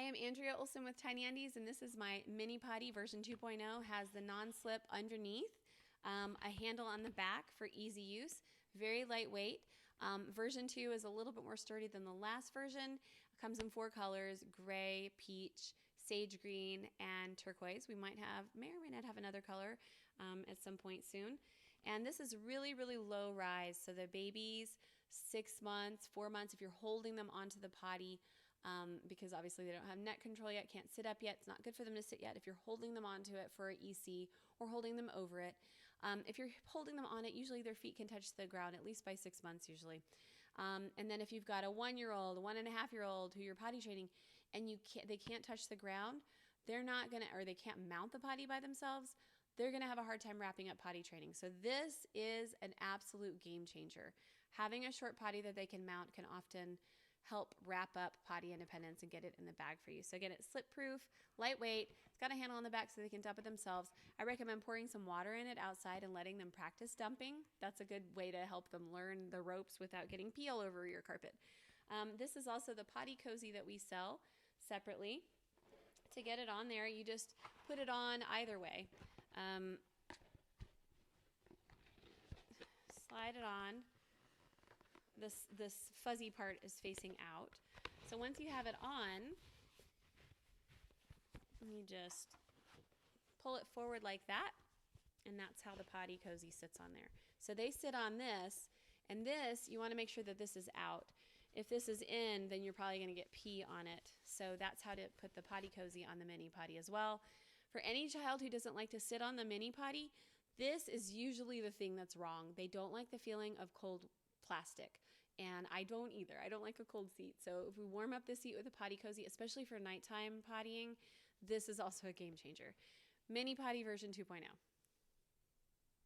Hi, I'm Andrea Olson with Tiny Undies, and this is my Mini Potty version 2.0. Has the non-slip underneath, a handle on the back for easy use, very lightweight. Version 2 is a little bit more sturdy than the last version. It comes in 4 colors: gray, peach, sage green, and turquoise. We may or may not have another color at some point soon. And this is really, really low rise. So the babies, 6 months, 4 months, if you're holding them onto the potty, because obviously they don't have neck control yet, can't sit up yet, it's not good for them to sit yet. If you're holding them onto it for EC or holding them over it, if you're holding them on it, usually their feet can touch the ground at least by 6 months usually. And then if you've got a 1-year-old, a 1.5-year-old who you're potty training, and they can't touch the ground, they're not gonna, or they can't mount the potty by themselves, they're going to have a hard time wrapping up potty training. So this is an absolute game changer. Having a short potty that they can mount can often help wrap up potty independence and get it in the bag for you. So again, it's slip proof, lightweight, it's got a handle on the back so they can dump it themselves. I recommend pouring some water in it outside and letting them practice dumping. That's a good way to help them learn the ropes without getting pee all over your carpet. This is also the potty cozy that we sell separately. To get it on there, you just put it on either way. Slide it on. This fuzzy part is facing out. So once you have it on, you just pull it forward like that, and that's how the potty cozy sits on there. So they sit on this, and this, you want to make sure that this is out. If this is in, then you're probably going to get pee on it. So that's how to put the potty cozy on the Mini Potty as well. For any child who doesn't like to sit on the Mini Potty, this is usually the thing that's wrong. They don't like the feeling of cold plastic, and I don't either. I don't like a cold seat. So if we warm up the seat with a potty cozy, especially for nighttime pottying, this is also a game changer. Mini Potty version 2.0.